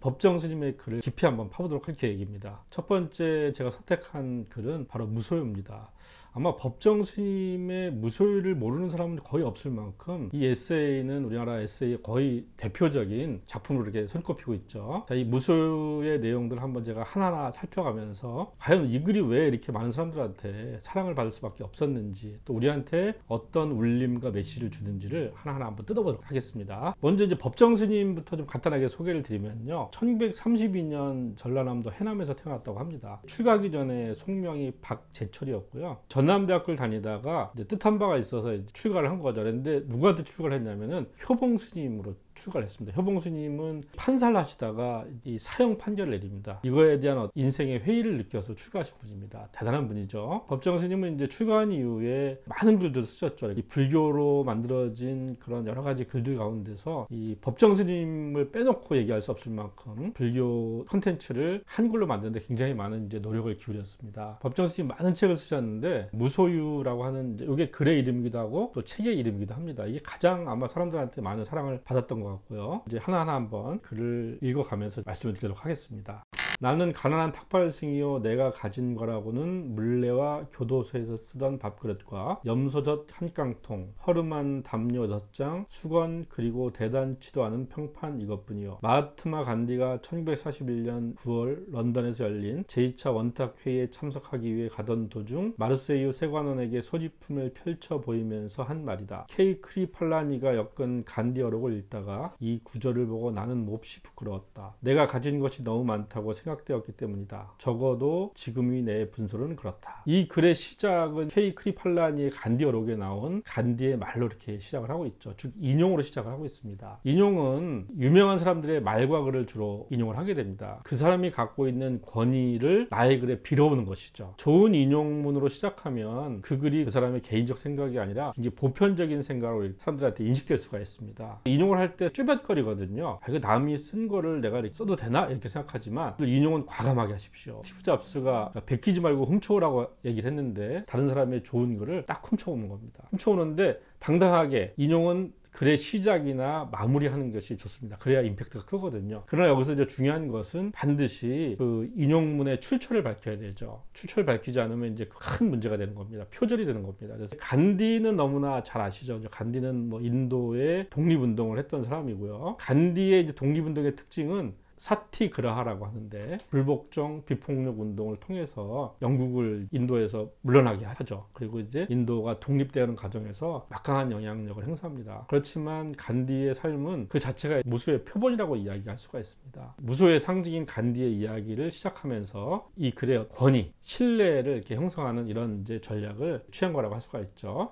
법정 스님의 글을 깊이 한번 파보도록 할 계획입니다. 첫 번째 제가 선택한 글은 바로 무소유입니다. 아마 법정 스님의 무소유를 모르는 사람은 거의 없을 만큼 이 에세이는 우리나라 에세이의 거의 대표적인 작품으로 이렇게 손꼽히고 있죠. 자, 이 무소유의 내용들을 한번 제가 하나하나 살펴가면서 과연 이 글이 왜 이렇게 많은 사람들한테 사랑을 받을 수밖에 없었는지, 또 우리한테 어떤 울림과 메시지를 주는지를 하나하나 한번 뜯어보도록 하겠습니다. 먼저 이제 법정 스님부터 좀 간단하게 소개를 드리면요, 1932년 전라남도 해남에서 태어났다고 합니다. 출가하기 전에 속명이 박재철이었고요. 전남대학교를 다니다가 이제 뜻한 바가 있어서 이제 출가를 한 거죠. 그런데 누구한테 출가를 했냐면은 효봉 스님으로 출가를 했습니다. 효봉 스님은 판사를 하시다가 이 사형 판결을 내립니다. 이거에 대한 인생의 회의를 느껴서 출가하신 분입니다. 대단한 분이죠. 법정 스님은 이제 출가한 이후에 많은 글들을 쓰셨죠. 이 불교로 만들어진 그런 여러 가지 글들 가운데서 이 법정 스님을 빼놓고 얘기할 수 없을 만큼 불교 콘텐츠를 한글로 만드는데 굉장히 많은 이제 노력을 기울였습니다. 법정 스님 많은 책을 쓰셨는데 무소유라고 하는 이게 글의 이름이기도 하고 또 책의 이름이기도 합니다. 이게 가장 아마 사람들한테 많은 사랑을 받았던 것 같고요. 이제 하나하나 한번 글을 읽어가면서 말씀을 드리도록 하겠습니다. 나는 가난한 탁발승이요 내가 가진 거라고는 물레와 교도소에서 쓰던 밥그릇과 염소젓 한 깡통, 허름한 담요 6장, 수건, 그리고 대단치도 않은 평판 이것뿐이요. 마하트마 간디가 1941년 9월 런던에서 열린 제2차 원탁회의에 참석하기 위해 가던 도중 마르세유 세관원에게 소지품을 펼쳐 보이면서 한 말이다. K 크리팔라니가 엮은 간디 어록을 읽다가 이 구절을 보고 나는 몹시 부끄러웠다. 내가 가진 것이 너무 많다고 생각되었기 때문이다. 적어도 지금의 내 분석은 그렇다. 이 글의 시작은 K 크리팔라니의 간디 어록에 나온 간디의 말로 이렇게 시작을 하고 있죠. 즉 인용으로 시작을 하고 있습니다. 인용은 유명한 사람들의 말과 글을 주로 인용을 하게 됩니다. 그 사람이 갖고 있는 권위를 나의 글에 빌어오는 것이죠. 좋은 인용문으로 시작하면 그 글이 그 사람의 개인적 생각이 아니라 굉장히 보편적인 생각으로 사람들한테 인식될 수가 있습니다. 인용을 할 때 쭈뼛거리거든요. 이거 남이 쓴 거를 내가 써도 되나? 이렇게 생각하지만 인용은 과감하게 하십시오. 스티브 잡스가 베끼지 말고 훔쳐오라고 얘기를 했는데 다른 사람의 좋은 글을 딱 훔쳐오는 겁니다. 훔쳐오는데 당당하게 인용은 글의 시작이나 마무리하는 것이 좋습니다. 그래야 임팩트가 크거든요. 그러나 여기서 이제 중요한 것은 반드시 그 인용문의 출처를 밝혀야 되죠. 출처를 밝히지 않으면 이제 큰 문제가 되는 겁니다. 표절이 되는 겁니다. 그래서 간디는 너무나 잘 아시죠. 간디는 뭐 인도의 독립운동을 했던 사람이고요. 간디의 이제 독립운동의 특징은 사티그라하라고 하는데 불복종 비폭력 운동을 통해서 영국을 인도에서 물러나게 하죠. 그리고 이제 인도가 독립되는 과정에서 막강한 영향력을 행사합니다. 그렇지만 간디의 삶은 그 자체가 무소의 표본이라고 이야기할 수가 있습니다. 무소의 상징인 간디의 이야기를 시작하면서 이 글의 권위, 신뢰를 이렇게 형성하는 이런 이제 전략을 취한 거라고 할 수가 있죠.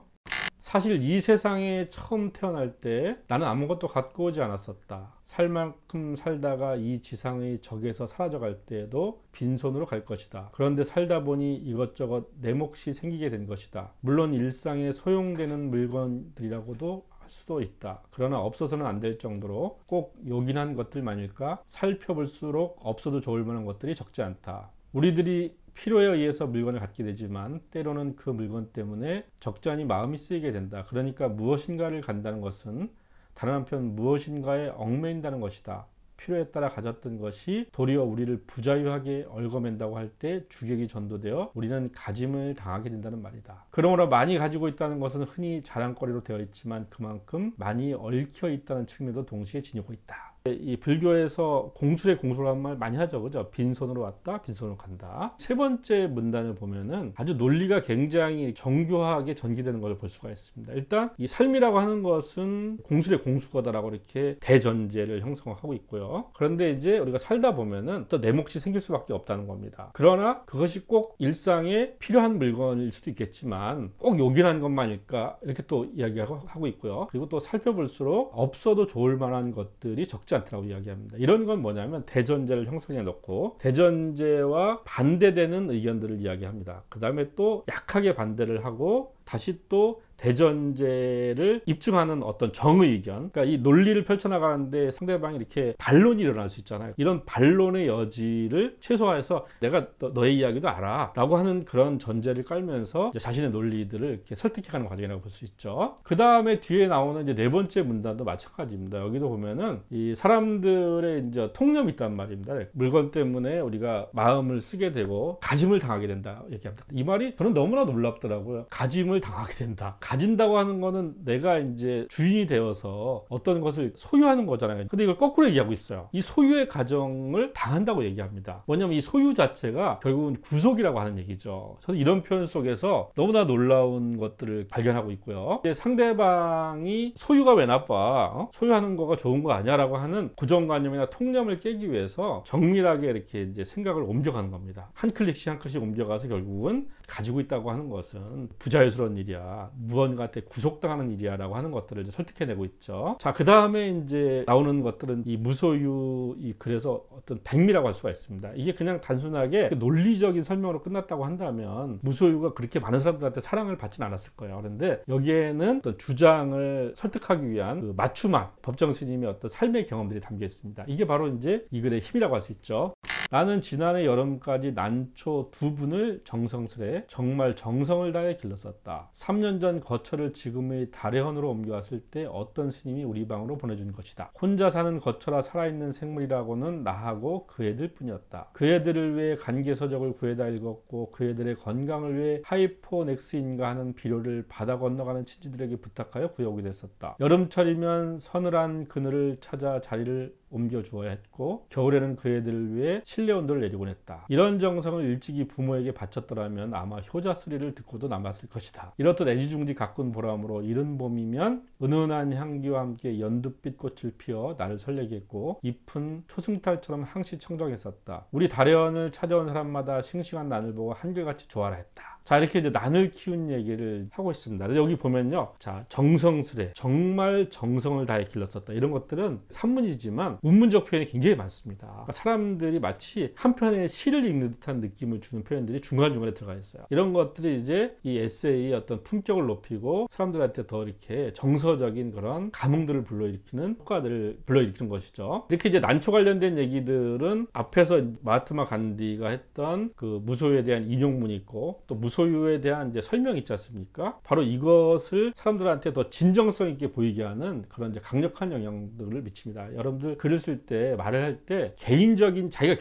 사실 이 세상에 처음 태어날 때 나는 아무것도 갖고 오지 않았었다. 살 만큼 살다가 이 지상의 적에서 사라져갈 때에도 빈손으로 갈 것이다. 그런데 살다 보니 이것저것 내 몫이 생기게 된 것이다. 물론 일상에 소용되는 물건들이라고도 할 수도 있다. 그러나 없어서는 안 될 정도로 꼭 요긴한 것들만일까? 살펴볼수록 없어도 좋을 만한 것들이 적지 않다. 우리들이 필요에 의해서 물건을 갖게 되지만 때로는 그 물건 때문에 적잖이 마음이 쓰이게 된다. 그러니까 무엇인가를 간다는 것은 다른 한편 무엇인가에 얽매인다는 것이다. 필요에 따라 가졌던 것이 도리어 우리를 부자유하게 얽어맨다고 할 때 주객이 전도되어 우리는 가짐을 당하게 된다는 말이다. 그러므로 많이 가지고 있다는 것은 흔히 자랑거리로 되어 있지만 그만큼 많이 얽혀 있다는 측면도 동시에 지니고 있다. 이 불교에서 공술의 공수라는 말 많이 하죠. 그죠? 빈손으로 왔다, 빈손으로 간다. 세 번째 문단을 보면은 아주 논리가 굉장히 정교하게 전개되는 걸 볼 수가 있습니다. 일단 이 삶이라고 하는 것은 공술의 공수거다라고 이렇게 대전제를 형성하고 있고요. 그런데 이제 우리가 살다 보면은 또 내 몫이 생길 수밖에 없다는 겁니다. 그러나 그것이 꼭 일상에 필요한 물건일 수도 있겠지만 꼭 요긴한 것만일까? 이렇게 또 이야기하고 있고요. 그리고 또 살펴볼수록 없어도 좋을 만한 것들이 적지 않다고 이야기합니다. 이런 건 뭐냐면 대전제를 형성해 놓고 대전제와 반대되는 의견들을 이야기합니다. 그 다음에 또 약하게 반대를 하고 다시 또 대전제를 입증하는 어떤 정의견, 그러니까 이 논리를 펼쳐나가는데 상대방이 이렇게 반론이 일어날 수 있잖아요. 이런 반론의 여지를 최소화해서 내가 너의 이야기도 알아 라고 하는 그런 전제를 깔면서 이제 자신의 논리들을 이렇게 설득해가는 과정이라고 볼 수 있죠. 그 다음에 뒤에 나오는 이제 네 번째 문단도 마찬가지입니다. 여기도 보면은 이 사람들의 이제 통념이 있단 말입니다. 물건 때문에 우리가 마음을 쓰게 되고 가짐을 당하게 된다 얘기합니다. 이 말이 저는 너무나 놀랍더라고요. 가짐을 당하게 된다. 가진다고 하는 거는 내가 이제 주인이 되어서 어떤 것을 소유하는 거잖아요. 근데 이걸 거꾸로 얘기하고 있어요. 이 소유의 과정을 당한다고 얘기합니다. 뭐냐면 이 소유 자체가 결국은 구속이라고 하는 얘기죠. 저는 이런 표현 속에서 너무나 놀라운 것들을 발견하고 있고요. 이제 상대방이 소유가 왜 나빠? 소유하는 거가 좋은 거 아니야? 라고 하는 고정관념이나 통념을 깨기 위해서 정밀하게 이렇게 이제 생각을 옮겨가는 겁니다. 한 클릭씩 한 클릭씩 옮겨가서 결국은 가지고 있다고 하는 것은 부자유스러운 일이야. 무언가한테 구속당하는 일이야 라고 하는 것들을 이제 설득해내고 있죠. 자, 그 다음에 이제 나오는 것들은 이 무소유, 그래서 어떤 백미라고 할 수가 있습니다. 이게 그냥 단순하게 논리적인 설명으로 끝났다고 한다면 무소유가 그렇게 많은 사람들한테 사랑을 받진 않았을 거예요. 그런데 여기에는 어떤 주장을 설득하기 위한 그 맞춤한 법정 스님의 어떤 삶의 경험들이 담겨 있습니다. 이게 바로 이제 이 글의 힘이라고 할 수 있죠. 나는 지난해 여름까지 난초 2분을 정성스레 정말 정성을 다해 길렀었다. 3년 전 거처를 지금의 다래헌으로 옮겨왔을 때 어떤 스님이 우리 방으로 보내준 것이다. 혼자 사는 거처라 살아있는 생물이라고는 나하고 그 애들 뿐이었다. 그 애들을 위해 간계서적을 구해다 읽었고 그 애들의 건강을 위해 하이포넥스인가 하는 비료를 바다 건너가는 친지들에게 부탁하여 구해오게 됐었다. 여름철이면 서늘한 그늘을 찾아 자리를 옮겨주어야 했고 겨울에는 그 애들을 위해 실내 온도를 내리곤 했다. 이런 정성을 일찍이 부모에게 바쳤더라면 아마 효자 소리를 듣고도 남았을 것이다. 이렇듯 애지중지 가꾼 보람으로 이른 봄이면 은은한 향기와 함께 연두빛 꽃을 피워 나를 설레게 했고 잎은 초승달처럼 항시 청정했었다. 우리 다래원을 찾아온 사람마다 싱싱한 난을 보고 한결같이 좋아라 했다. 자, 이렇게 이제 난을 키운 얘기를 하고 있습니다. 여기 보면요. 자, 정성스레, 정말 정성을 다해 길렀었다. 이런 것들은 산문이지만 운문적 표현이 굉장히 많습니다. 그러니까 사람들이 마치 한 편의 시를 읽는 듯한 느낌을 주는 표현들이 중간중간에 들어가 있어요. 이런 것들이 이제 이 에세이의 어떤 품격을 높이고 사람들한테 더 이렇게 정서적인 그런 감흥들을 불러일으키는 효과들을 불러일으키는 것이죠. 이렇게 이제 난초 관련된 얘기들은 앞에서 마하트마 간디가 했던 그 무소유에 대한 인용문이 있고 또 무소유에 대한 이제 설명이 있지 않습니까? 바로 이것을 사람들한테 더 진정성 있게 보이게 하는 그런 이제 강력한 영향들을 미칩니다. 여러분들 글을 쓸 때 말을 할 때 개인적인 자기가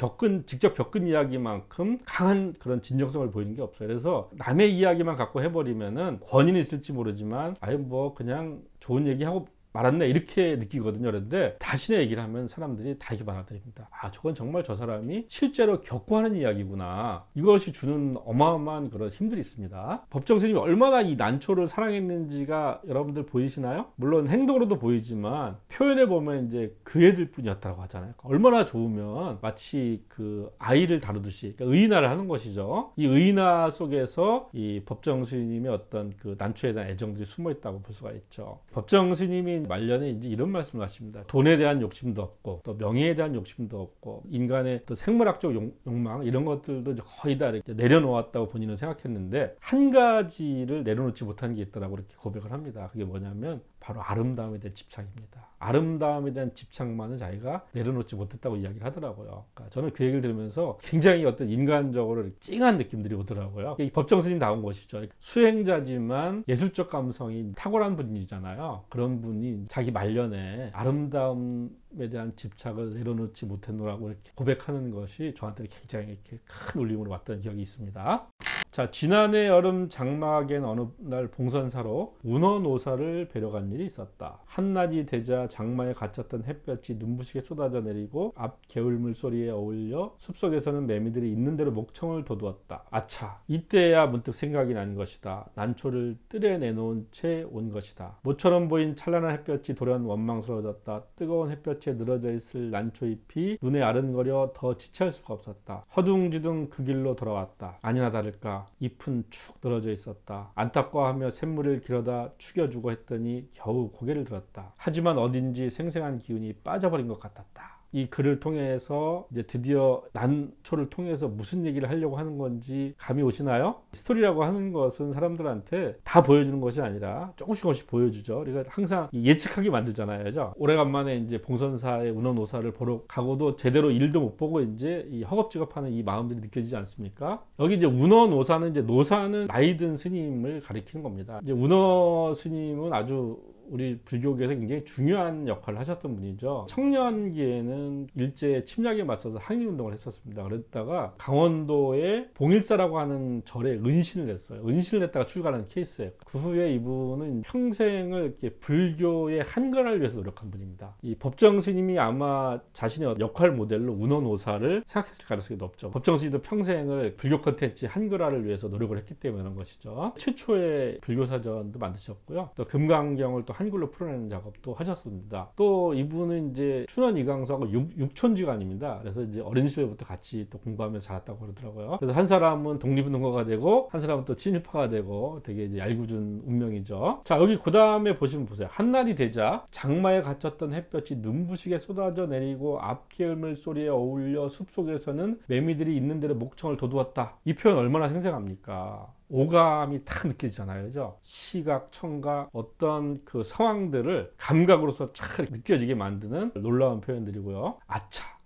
직접 겪은 이야기만큼 강한 그런 진정성을 보이는 게 없어요. 그래서 남의 이야기만 갖고 해버리면은 권위는 있을지 모르지만 아유 뭐 그냥 좋은 얘기하고 말았네 이렇게 느끼거든요. 그런데 자신의 얘기를 하면 사람들이 다 이렇게 받아들입니다. 아, 저건 정말 저 사람이 실제로 겪고 하는 이야기구나. 이것이 주는 어마어마한 그런 힘들이 있습니다. 법정 스님이 얼마나 이 난초를 사랑했는지가 여러분들 보이시나요? 물론 행동으로도 보이지만 표현해 보면 이제 그 애들 뿐이었다고 하잖아요. 얼마나 좋으면 마치 그 아이를 다루듯이 그러니까 의인화를 하는 것이죠. 이 의인화 속에서 이 법정 스님의 어떤 그 난초에 대한 애정들이 숨어 있다고 볼 수가 있죠. 법정 스님이 말년에 이제 이런 말씀을 하십니다. 돈에 대한 욕심도 없고 또 명예에 대한 욕심도 없고 인간의 또 생물학적 욕망 이런 것들도 이제 거의 다 이렇게 내려놓았다고 본인은 생각했는데 한 가지를 내려놓지 못한 게 있다라고 이렇게 고백을 합니다. 그게 뭐냐면 바로 아름다움에 대한 집착입니다. 아름다움에 대한 집착만은 자기가 내려놓지 못했다고 이야기를 하더라고요. 그러니까 저는 그 얘기를 들으면서 굉장히 어떤 인간적으로 찡한 느낌들이 오더라고요. 이 법정 스님 다운 것이죠. 수행자지만 예술적 감성이 탁월한 분이잖아요. 그런 분이 자기 말년에 아름다움에 대한 집착을 내려놓지 못했노라고 이렇게 고백하는 것이 저한테 굉장히 이렇게 큰 울림으로 왔던 기억이 있습니다. 자, 지난해 여름 장막엔 어느 날 봉선사로 운어노사를 뵈러 간 일이 있었다. 한낮이 되자 장마에 갇혔던 햇볕이 눈부시게 쏟아져 내리고 앞 개울물 소리에 어울려 숲속에서는 매미들이 있는 대로 목청을 돋우었다. 아차, 이때야 문득 생각이 난 것이다. 난초를 뜰에 내놓은 채 온 것이다. 모처럼 보인 찬란한 햇볕이 돌연 원망스러워졌다. 뜨거운 햇볕에 늘어져 있을 난초잎이 눈에 아른거려 더 지체할 수가 없었다. 허둥지둥 그 길로 돌아왔다. 아니나 다를까 잎은 축 늘어져 있었다. 안타까워하며 샘물을 길어다 축여주고 했더니 겨우 고개를 들었다. 하지만 어딘지 생생한 기운이 빠져버린 것 같았다. 이 글을 통해서 이제 드디어 난초를 통해서 무슨 얘기를 하려고 하는 건지 감이 오시나요? 스토리라고 하는 것은 사람들한테 다 보여주는 것이 아니라 조금씩 보여주죠. 우리가 항상 예측하게 만들잖아요. 그죠? 오래간만에 이제 봉선사의 운원오사를 보러 가고도 제대로 일도 못 보고 이제 이 허겁지겁하는 이 마음들이 느껴지지 않습니까? 여기 이제 운원오사는 이제 노사는 나이 든 스님을 가리키는 겁니다. 이제 운어 스님은 아주 우리 불교계에서 굉장히 중요한 역할을 하셨던 분이죠. 청년기에는 일제 침략에 맞서서 항일운동을 했었습니다. 그랬다가 강원도에 봉일사라고 하는 절에 은신을 냈어요. 은신을 냈다가 출가하는 케이스예요. 그 후에 이분은 평생을 이렇게 불교의 한글화를 위해서 노력한 분입니다. 이 법정 스님이 아마 자신의 역할 모델로 운원오사를 생각했을 가능성이 높죠. 법정 스님도 평생을 불교 콘텐츠 한글화를 위해서 노력을 했기 때문에 그런 것이죠. 최초의 불교사전도 만드셨고요. 또 금강경을 또 한글로 풀어내는 작업도 하셨습니다. 또 이분은 이제 춘원 이광수하고 육촌지간입니다. 그래서 이제 어린 시절부터 같이 또 공부하면서 자랐다고 그러더라고요. 그래서 한 사람은 독립운동가가 되고 한 사람은 또 친일파가 되고 되게 이제 얄궂은 운명이죠. 자, 여기 그 다음에 보시면 보세요. 한날이 되자 장마에 갇혔던 햇볕이 눈부시게 쏟아져 내리고 앞개울물 소리에 어울려 숲속에서는 매미들이 있는 대로 목청을 돋우었다. 이 표현 얼마나 생생합니까? 오감이 딱 느껴지잖아요. 그죠? 시각, 청각, 어떤 그 상황들을 감각으로서 쫙 느껴지게 만드는 놀라운 표현들이고요. 아차!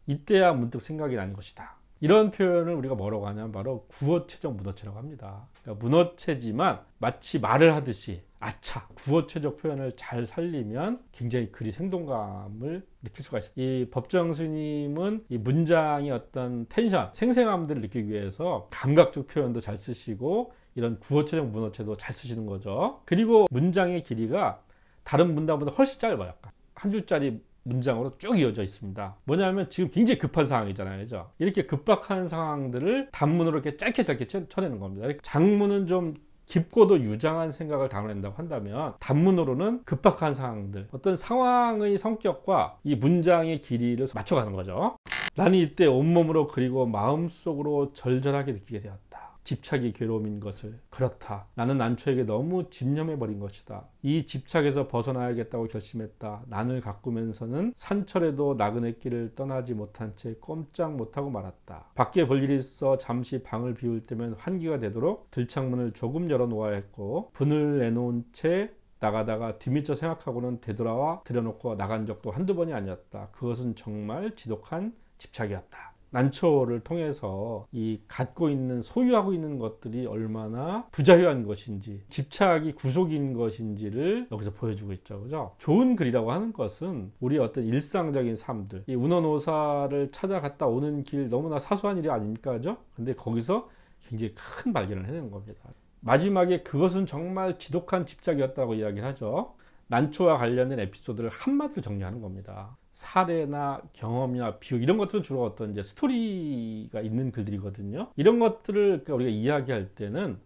이때야 문득 생각이 나는 것이다. 이런 표현을 우리가 뭐라고 하냐면 바로 구어체적 문어체라고 합니다. 그러니까 문어체지만 마치 말을 하듯이 아차! 구어체적 표현을 잘 살리면 굉장히 글이 생동감을 느낄 수가 있어요. 이 법정 스님은 이 문장의 어떤 텐션, 생생함들을 느끼기 위해서 감각적 표현도 잘 쓰시고 이런 구어체적 문어체도 잘 쓰시는 거죠. 그리고 문장의 길이가 다른 문단보다 훨씬 짧아요. 한 줄짜리 문장으로 쭉 이어져 있습니다. 뭐냐면 지금 굉장히 급한 상황이잖아요. 그죠? 이렇게 급박한 상황들을 단문으로 이렇게 짧게 쳐내는 겁니다. 장문은 좀 깊고도 유장한 생각을 담아낸다고 한다면 단문으로는 급박한 상황들, 어떤 상황의 성격과 이 문장의 길이를 맞춰가는 거죠. 나는 이때 온몸으로 그리고 마음속으로 절절하게 느끼게 되었다. 집착이 괴로움인 것을. 그렇다. 나는 난초에게 너무 집념해버린 것이다. 이 집착에서 벗어나야겠다고 결심했다. 난을 가꾸면서는 산철에도 나그네 길을 떠나지 못한 채 꼼짝 못하고 말았다. 밖에 볼 일이 있어 잠시 방을 비울 때면 환기가 되도록 들창문을 조금 열어놓아야 했고 분을 내놓은 채 나가다가 뒤미처 생각하고는 되돌아와 들여놓고 나간 적도 한두 번이 아니었다. 그것은 정말 지독한 집착이었다. 난초를 통해서 이 갖고 있는 소유하고 있는 것들이 얼마나 부자유한 것인지 집착이 구속인 것인지를 여기서 보여주고 있죠. 그죠? 좋은 글이라고 하는 것은 우리 어떤 일상적인 삶들, 이 운원오사를 찾아갔다 오는 길 너무나 사소한 일이 아닙니까? 그죠? 근데 거기서 굉장히 큰 발견을 해내는 겁니다. 마지막에 그것은 정말 지독한 집착이었다고 이야기를 하죠. 난초와 관련된 에피소드를 한마디로 정리하는 겁니다. 사례나 경험이나 비유 이런 것들은 주로 어떤 이제 스토리가 있는 글들이거든요. 이런 것들을 우리가 이야기할 때는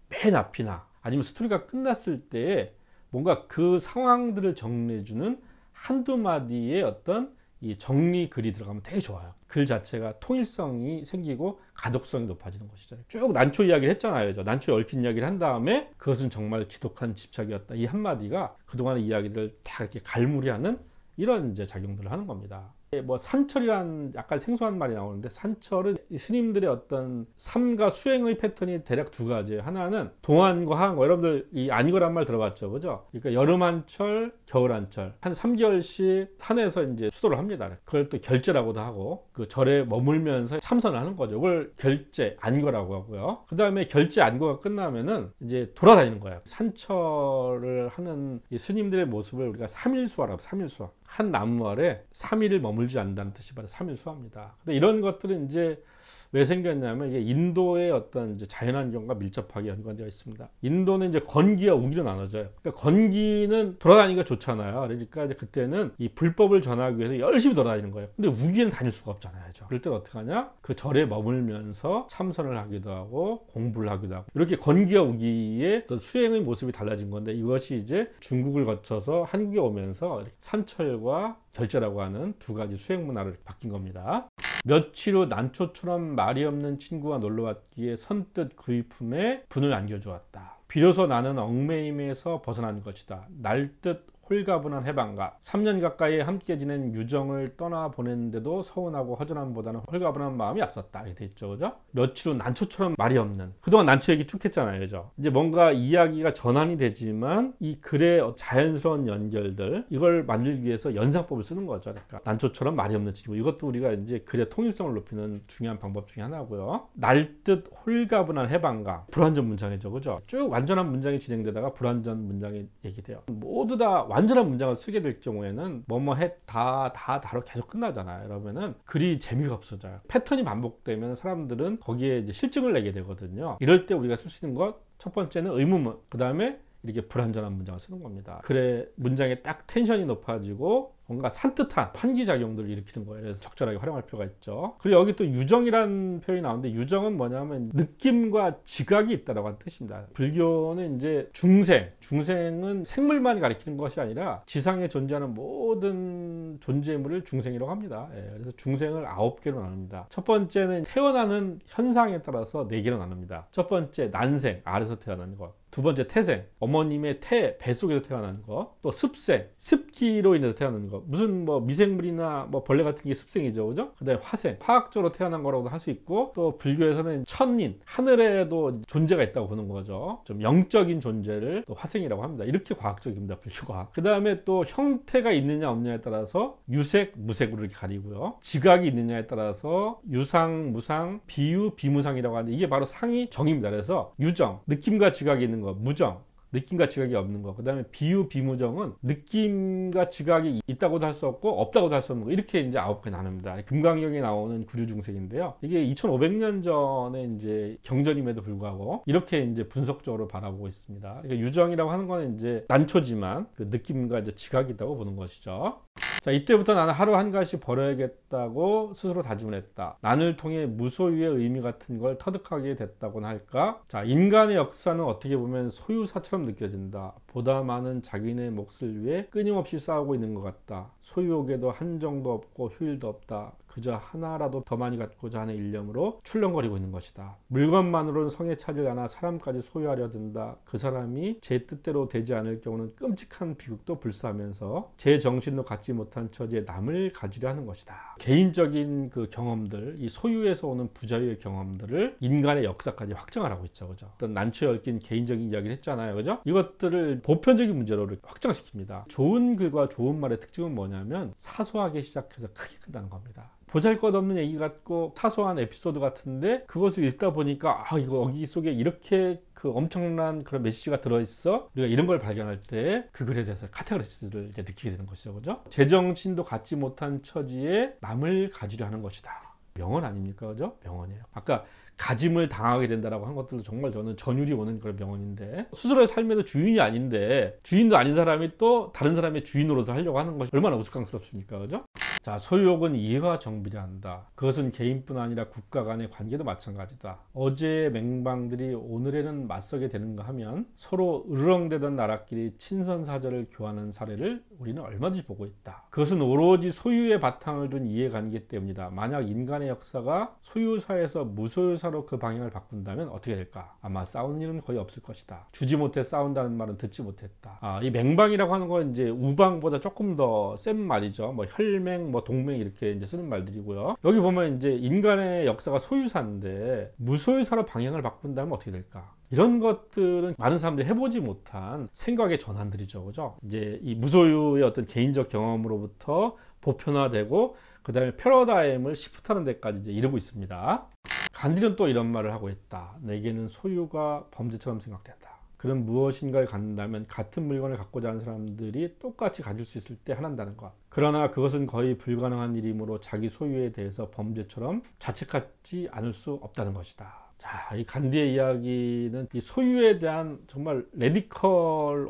맨 앞이나 아니면 스토리가 끝났을 때에 뭔가 그 상황들을 정리해주는 한두 마디의 어떤 이 정리 글이 들어가면 되게 좋아요. 글 자체가 통일성이 생기고 가독성이 높아지는 것이죠. 쭉 난초 이야기를 했잖아요. 난초에 얽힌 이야기를 한 다음에 그것은 정말 지독한 집착이었다. 이 한마디가 그동안의 이야기들을 다 이렇게 갈무리하는 이런 이제 작용들을 하는 겁니다. 뭐 산철이란 약간 생소한 말이 나오는데 산철은 스님들의 어떤 삶과 수행의 패턴이 대략 두 가지예요. 하나는 동안과 하안과 여러분들 이 아니거란 말 들어봤죠, 그죠? 그러니까 여름 한철, 겨울 한철 한 3개월씩 산에서 이제 수도를 합니다. 그걸 또 결제라고도 하고 그 절에 머물면서 참선을 하는 거죠. 그걸 결제 안거라고 하고요. 그 다음에 결제 안거가 끝나면은 이제 돌아다니는 거예요. 산철을 하는 이 스님들의 모습을 우리가 삼일수화라고 삼일수화. 한 나무 아래 3일을 머물지 않는다는 뜻이 바로 삼일수화입니다. 근데 이런 것들은 이제 왜 생겼냐면 이게 인도의 어떤 이제 자연환경과 밀접하게 연관되어 있습니다. 인도는 이제 건기와 우기로 나눠져요. 그러니까 건기는 돌아다니기가 좋잖아요. 그러니까 이제 그때는 이 불법을 전하기 위해서 열심히 돌아다니는 거예요. 근데 우기는 다닐 수가 없잖아요. 그럴 때 어떻게 하냐? 그 절에 머물면서 참선을 하기도 하고 공부를 하기도 하고 이렇게 건기와 우기의 어떤 수행의 모습이 달라진 건데 이것이 이제 중국을 거쳐서 한국에 오면서 산철과 결제라고 하는 두 가지 수행 문화를 바뀐 겁니다. 며칠 후 난초처럼 말이 없는 친구가 놀러왔기에 선뜻 그의 품에 분을 안겨주었다. 비로소 나는 얽매임에서 벗어난 것이다. 날듯 홀가분한 해방가. 3년 가까이 함께 지낸 유정을 떠나보냈는데도 서운하고 허전함보다는 홀가분한 마음이 앞섰다. 이렇게 돼 있죠. 그죠? 며칠 후 난초처럼 말이 없는. 그동안 난초 얘기 쭉 했잖아요. 그죠? 이제 뭔가 이야기가 전환이 되지만 이 글의 자연스러운 연결들, 이걸 만들기 위해서 연상법을 쓰는 거죠. 그러니까 난초처럼 말이 없는 친구. 이것도 우리가 이제 글의 통일성을 높이는 중요한 방법 중에 하나고요. 날듯 홀가분한 해방가. 불완전 문장이죠. 그죠? 쭉 완전한 문장이 진행되다가 불완전 문장이 얘기돼요. 모두 다 완전한 문장을 쓰게 될 경우에는 뭐뭐 다로 계속 끝나잖아요. 그러면은 글이 재미가 없어져요. 패턴이 반복되면 사람들은 거기에 이제 실증을 내게 되거든요. 이럴 때 우리가 쓸 수 있는 것, 첫 번째는 의문문, 그 다음에 이렇게 불완전한 문장을 쓰는 겁니다. 글의 문장에 딱 텐션이 높아지고 뭔가 산뜻한 환기작용들을 일으키는 거예요. 그래서 적절하게 활용할 필요가 있죠. 그리고 여기 또 유정이라는 표현이 나오는데, 유정은 뭐냐면 느낌과 지각이 있다라고 하는 뜻입니다. 불교는 이제 중생은 생물만 가리키는 것이 아니라 지상에 존재하는 모든 존재물을 중생이라고 합니다. 그래서 중생을 9개로 나눕니다. 첫 번째는 태어나는 현상에 따라서 4개로 나눕니다. 첫 번째 난생, 알에서 태어나는 것. 두 번째 태생, 어머님의 뱃속에서 태어나는 것. 또 습생, 습기로 인해서 태어나는 것. 무슨 뭐 미생물이나 뭐 벌레 같은 게 습생이죠. 그죠? 그 다음에 화생, 화학적으로 태어난 거라고도 할 수 있고, 또 불교에서는 천인, 하늘에도 존재가 있다고 보는 거죠. 좀 영적인 존재를 또 화생이라고 합니다. 이렇게 과학적입니다, 불교가. 그 다음에 또 형태가 있느냐 없느냐에 따라서 유색, 무색으로 이렇게 가리고요. 지각이 있느냐에 따라서 유상, 무상, 비유, 비무상이라고 하는데, 이게 바로 상이 정입니다. 그래서 유정, 느낌과 지각이 있는 거, 무정, 느낌과 지각이 없는 거. 그 다음에 비유, 비무정은 느낌과 지각이 있다고도 할 수 없고 없다고도 할 수 없는 거. 이렇게 이제 9개 나눕니다. 금강경에 나오는 구류중생인데요. 이게 2500년 전에 이제 경전임에도 불구하고 이렇게 이제 분석적으로 바라보고 있습니다. 그러니까 유정이라고 하는 거는 이제 난초지만 그 느낌과 이제 지각이 있다고 보는 것이죠. 자, 이때부터 나는 하루 한 가지 버려야겠다고 스스로 다짐을 했다. 난을 통해 무소유의 의미 같은 걸 터득하게 됐다고나 할까? 자, 인간의 역사는 어떻게 보면 소유사처럼 느껴진다. 보다 많은 자기네 몫을 위해 끊임없이 싸우고 있는 것 같다. 소유욕에도 한정도 없고 휴일도 없다. 그저 하나라도 더 많이 갖고자 하는 일념으로 출렁거리고 있는 것이다. 물건만으로는 성에 차질 않아 사람까지 소유하려 든다. 그 사람이 제 뜻대로 되지 않을 경우는 끔찍한 비극도 불사하면서 제 정신도 갖지 못한 처지에 남을 가지려 하는 것이다. 개인적인 그 경험들, 이 소유에서 오는 부자유의 경험들을 인간의 역사까지 확장을 하고 있죠. 그죠? 어떤 난초에 얽힌 개인적인 이야기를 했잖아요. 그죠? 이것들을 보편적인 문제로 확장시킵니다. 좋은 글과 좋은 말의 특징은 뭐냐면 사소하게 시작해서 크게 끝나는 겁니다. 보잘것없는 얘기 같고 사소한 에피소드 같은데 그것을 읽다 보니까 이거 여기 속에 이렇게 그 엄청난 그런 메시지가 들어있어. 우리가 이런 걸 발견할 때 그 글에 대해서 카테고리스를 이제 느끼게 되는 것이죠. 그죠? 제정신도 갖지 못한 처지에 남을 가지려 하는 것이다. 명언 아닙니까? 그죠? 명언이에요. 아까 가짐을 당하게 된다라고 한 것들도 정말 저는 전율이 오는 그런 명언인데, 스스로의 삶에도 주인이 아닌데 주인도 아닌 사람이 또 다른 사람의 주인으로서 하려고 하는 것이 얼마나 우스꽝스럽습니까? 그죠? 자, 소유욕은 이해와 정비례 한다. 그것은 개인뿐 아니라 국가 간의 관계도 마찬가지다. 어제의 맹방들이 오늘에는 맞서게 되는가 하면 서로 으르렁대던 나라끼리 친선사절을 교환하는 사례를 우리는 얼마든지 보고 있다. 그것은 오로지 소유의 바탕을 둔 이해관계 때문이다. 만약 인간의 역사가 소유사에서 무소유사로 그 방향을 바꾼다면 어떻게 될까? 아마 싸우는 일은 거의 없을 것이다. 주지 못해 싸운다는 말은 듣지 못했다. 이 맹방이라고 하는 건 이제 우방보다 조금 더 센 말이죠. 뭐 혈맹, 뭐 동맹 이렇게 이제 쓰는 말들이고요. 여기 보면 이제 인간의 역사가 소유사인데 무소유사로 방향을 바꾼다면 어떻게 될까? 이런 것들은 많은 사람들이 해보지 못한 생각의 전환들이죠. 그죠? 이제 이 무소유의 어떤 개인적 경험으로부터 보편화되고 그 다음에 패러다임을 시프트하는 데까지 이제 이르고 있습니다. 간디는 또 이런 말을 하고 있다. 내게는 소유가 범죄처럼 생각된다. 그런 무엇인가를 갖는다면 같은 물건을 갖고자 하는 사람들이 똑같이 가질 수 있을 때 하나다는 것. 그러나 그것은 거의 불가능한 일이므로 자기 소유에 대해서 범죄처럼 자책하지 않을 수 없다는 것이다. 자, 이 간디의 이야기는 이 소유에 대한 정말 레디컬한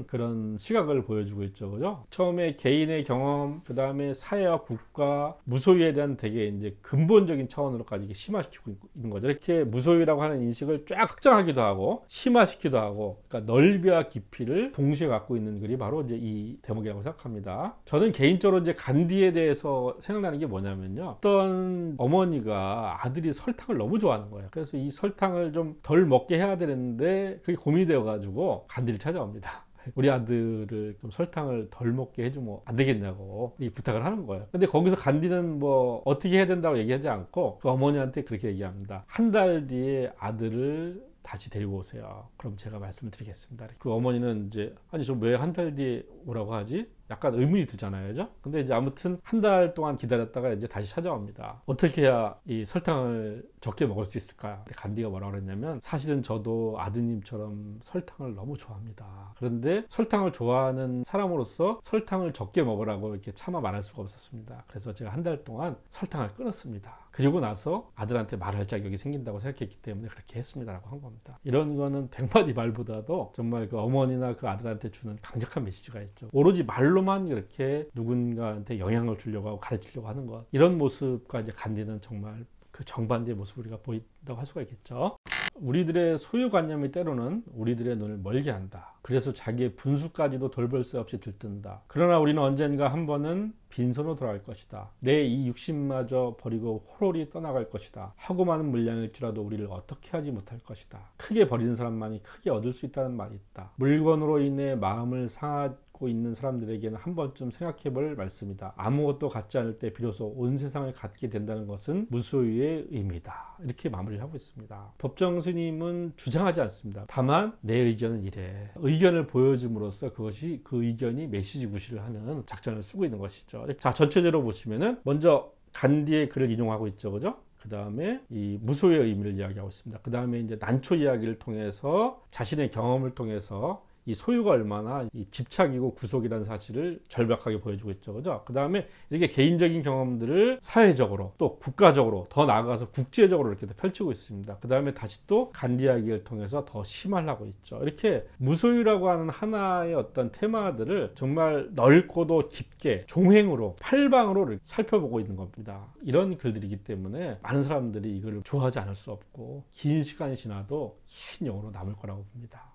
그런 시각을 보여주고 있죠. 그죠? 처음에 개인의 경험, 그 다음에 사회와 국가, 무소유에 대한 되게 이제 근본적인 차원으로까지 심화시키고 있는 거죠. 이렇게 무소유라고 하는 인식을 쫙 확장하기도 하고, 심화시키기도 하고, 그러니까 넓이와 깊이를 동시에 갖고 있는 글이 바로 이제 이 대목이라고 생각합니다. 저는 개인적으로 이제 간디에 대해서 생각나는 게 뭐냐면요. 어떤 어머니가 아들이 설탕을 너무 좋아하는 거예요. 그래서 이 설탕을 좀 덜 먹게 해야 되는데 그게 고민이 되어가지고 간디를 찾아옵니다. 우리 아들을 좀 설탕을 덜 먹게 해주면 안 되겠냐고 이 부탁을 하는 거예요. 근데 거기서 간디는 뭐 어떻게 해야 된다고 얘기하지 않고 그 어머니한테 그렇게 얘기합니다. 한 달 뒤에 아들을 다시 데리고 오세요. 그럼 제가 말씀을 드리겠습니다. 그 어머니는 이제 아니 저 왜 한 달 뒤에 오라고 하지? 약간 의문이 드잖아요, 그죠? 근데 이제 아무튼 한 달 동안 기다렸다가 이제 다시 찾아옵니다. 어떻게 해야 이 설탕을 적게 먹을 수 있을까요? 근데 간디가 뭐라고 그랬냐면 사실은 저도 아드님처럼 설탕을 너무 좋아합니다. 그런데 설탕을 좋아하는 사람으로서 설탕을 적게 먹으라고 이렇게 차마 말할 수가 없었습니다. 그래서 제가 한 달 동안 설탕을 끊었습니다. 그리고 나서 아들한테 말할 자격이 생긴다고 생각했기 때문에 그렇게 했습니다라고 한 겁니다. 이런 거는 100마디 말보다도 정말 그 어머니나 그 아들한테 주는 강력한 메시지가 있죠. 오로지 말로만 이렇게 누군가한테 영향을 주려고 하고 가르치려고 하는 것, 이런 모습과 이제 간디는 정말 그 정반대의 모습을 우리가 보인다고 할 수가 있겠죠. 우리들의 소유관념이 때로는 우리들의 눈을 멀게 한다. 그래서 자기의 분수까지도 돌볼 새 없이 들뜬다. 그러나 우리는 언젠가 한 번은 빈손으로 돌아갈 것이다. 내 이 육신마저 버리고 호롤이 떠나갈 것이다. 하고 많은 물량일지라도 우리를 어떻게 하지 못할 것이다. 크게 버리는 사람만이 크게 얻을 수 있다는 말이 있다. 물건으로 인해 마음을 상하고 있는 사람들에게는 한 번쯤 생각해 볼 말씀이다. 아무것도 갖지 않을 때 비로소 온 세상을 갖게 된다는 것은 무소유의 의미다. 이렇게 마무리를 하고 있습니다. 법정 스님은 주장하지 않습니다. 다만 내 의견은 이래. 의견을 보여줌으로써 그것이 그 의견이 메시지 구실을 하는 작전을 쓰고 있는 것이죠. 자, 전체적으로 보시면은 먼저 간디의 글을 인용하고 있죠, 그죠? 그 다음에 이 무소유의 의미를 이야기하고 있습니다. 그 다음에 이제 난초 이야기를 통해서 자신의 경험을 통해서 이 소유가 얼마나 이 집착이고 구속이라는 사실을 절박하게 보여주고 있죠, 그죠? 그 다음에 이렇게 개인적인 경험들을 사회적으로 또 국가적으로 더 나아가서 국제적으로 이렇게 펼치고 있습니다. 그 다음에 다시 또 간디 이야기를 통해서 더 심화하고 있죠. 이렇게 무소유라고 하는 하나의 어떤 테마들을 정말 넓고도 깊게 종횡으로 팔방으로 살펴보고 있는 겁니다. 이런 글들이기 때문에 많은 사람들이 이걸 좋아하지 않을 수 없고 긴 시간이 지나도 긴 영으로 남을 거라고 봅니다.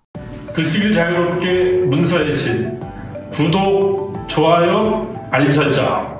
글쓰기를 자유롭게 문서의 신 구독, 좋아요, 알림 설정.